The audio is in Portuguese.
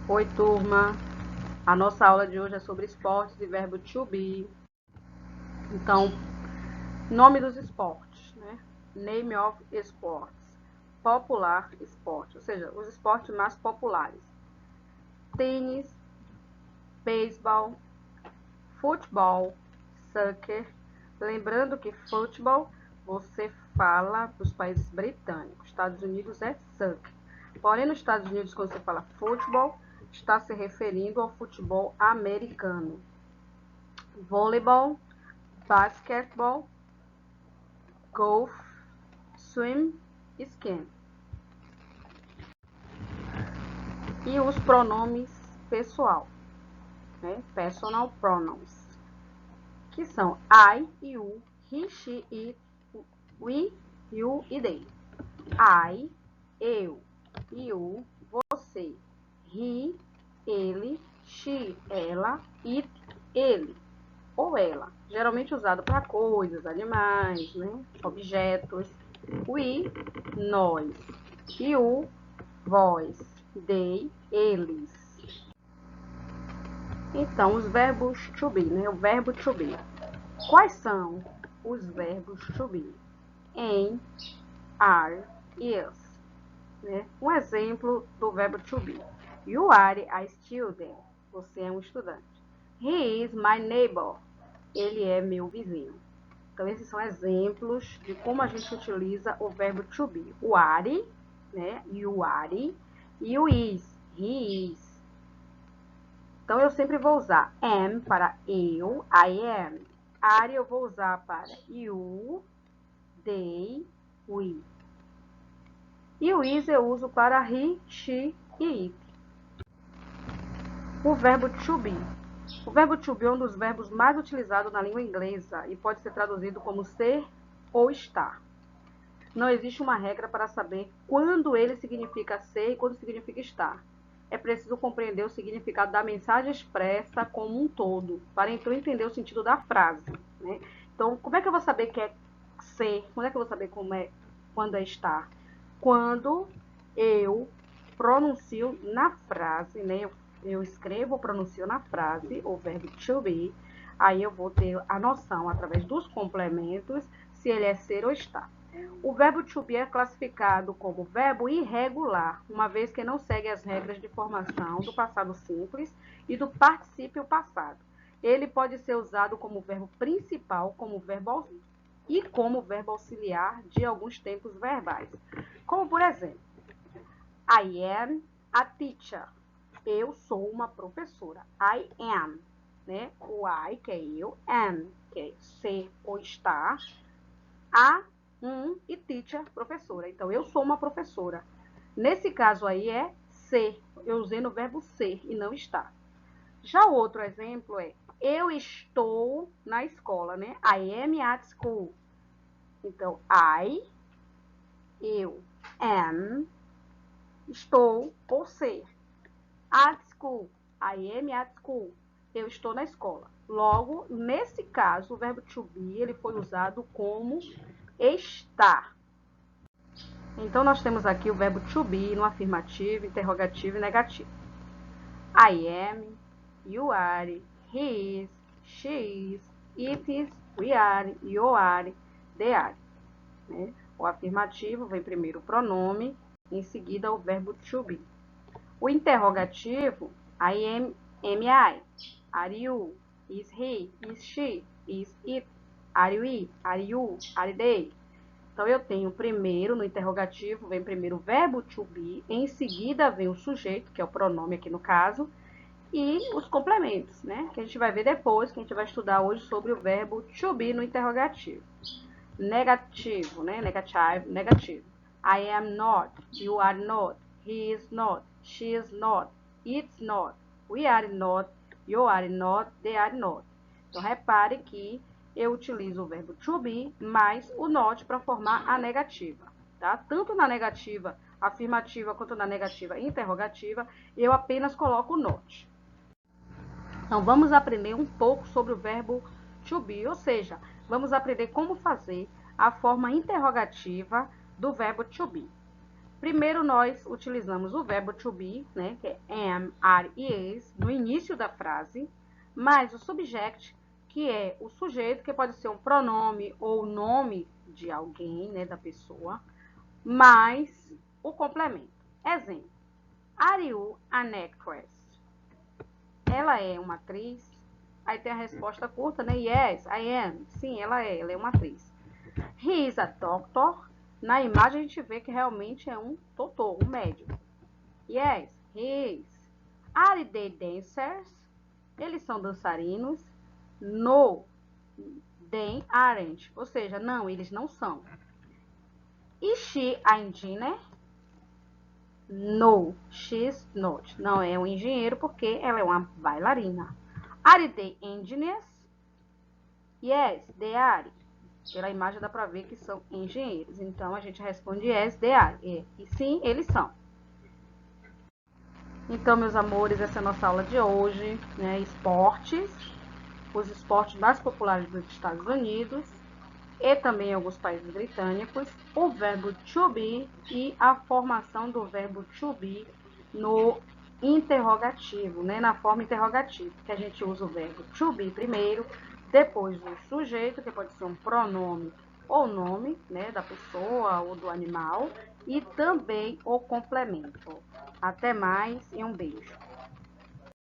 Oi, turma! A nossa aula de hoje é sobre esportes e verbo to be. Então, nome dos esportes, né? Name of sports. Popular esporte, ou seja, os esportes mais populares. Tênis, beisebol, futebol, soccer. Lembrando que futebol você fala para os países britânicos. Estados Unidos é soccer. Porém, nos Estados Unidos, quando você fala futebol, está se referindo ao futebol americano. Voleibol, basquetebol, golf, swim, skiing. E os pronomes pessoal, né? Personal pronouns, que são I, you, he, she, it, we, you e they. I, eu, you, você, he, ele, she, ela, it, ele ou ela, geralmente usado para coisas, animais, né? Objetos. We, nós. You, vós. They, eles. Então, os verbos to be, né? O verbo to be. Quais são os verbos to be? Am, are, is. Né? Um exemplo do verbo to be. You are a student. Você é um estudante. He is my neighbor. Ele é meu vizinho. Então, esses são exemplos de como a gente utiliza o verbo to be. O are, né? You are. E o is, he is. Então, eu sempre vou usar am para eu, I am. Are eu vou usar para you, they, we. E o is eu uso para he, she e it. O verbo to be. O verbo to be é um dos verbos mais utilizados na língua inglesa e pode ser traduzido como ser ou estar. Não existe uma regra para saber quando ele significa ser e quando significa estar. É preciso compreender o significado da mensagem expressa como um todo, para então entender o sentido da frase, né? Então, como é que eu vou saber que é ser? Como é que eu vou saber quando é estar? Quando eu pronuncio na frase, né? Eu escrevo ou pronuncio na frase o verbo to be, aí eu vou ter a noção, através dos complementos, se ele é ser ou estar. O verbo to be é classificado como verbo irregular, uma vez que não segue as regras de formação do passado simples e do particípio passado. Ele pode ser usado como verbo principal, como verbo e como verbo auxiliar de alguns tempos verbais. Como, por exemplo, I am a teacher. Eu sou uma professora. I am, né? O I, que é eu, am, que é ser ou estar, a, e teacher, professora. Então, eu sou uma professora. Nesse caso aí é ser. Eu usei no verbo ser e não estar. Já o outro exemplo é eu estou na escola, né? I am at school. Então, eu, am, estou ou ser. At school. I am at school. Eu estou na escola. Logo, nesse caso, o verbo to be ele foi usado como estar. Então, nós temos aqui o verbo to be no afirmativo, interrogativo e negativo. I am, you are, he is, she is, it is, we are, you are, they are. Né? O afirmativo vem primeiro o pronome, em seguida o verbo to be. O interrogativo, I am I, are you, is he, is she, is it, are we, are you, are they. Então, eu tenho primeiro, no interrogativo, vem primeiro o verbo to be, em seguida vem o sujeito, que é o pronome aqui no caso, e os complementos, né? Que a gente vai ver depois, que a gente vai estudar hoje sobre o verbo to be no interrogativo. Negativo, né? Negativo. I am not, you are not, he is not, she is not, it's not, we are not, you are not, they are not. Então, repare que eu utilizo o verbo to be mais o not para formar a negativa, tá? Tanto na negativa afirmativa quanto na negativa interrogativa, eu apenas coloco o not. Então, vamos aprender um pouco sobre o verbo to be, ou seja, vamos aprender como fazer a forma interrogativa do verbo to be. Primeiro, nós utilizamos o verbo to be, né, que é am, are e is, no início da frase, mais o subject, que é o sujeito, que pode ser um pronome ou o nome de alguém, né, da pessoa, mais o complemento. Exemplo: Are you an actress? Ela é uma atriz? Aí tem a resposta curta, né? Yes, I am. Sim, ela é uma atriz. He is a doctor. Na imagem a gente vê que realmente é um doutor, um médico. Yes, he is. Are they dancers? Eles são dançarinos? No, they aren't. Ou seja, não, eles não são. Is she a engineer? No, she's not. Não é um engenheiro porque ela é uma bailarina. Are they engineers? Yes, they are. Pela imagem dá para ver que são engenheiros. Então, a gente responde yes, they are. E sim, eles são. Então, meus amores, essa é a nossa aula de hoje, né? Esportes, os esportes mais populares dos Estados Unidos e também alguns países britânicos, o verbo to be e a formação do verbo to be no interrogativo, né? Na forma interrogativa, que a gente usa o verbo to be primeiro, depois o sujeito, que pode ser um pronome ou nome, né, da pessoa ou do animal, e também o complemento. Até mais e um beijo.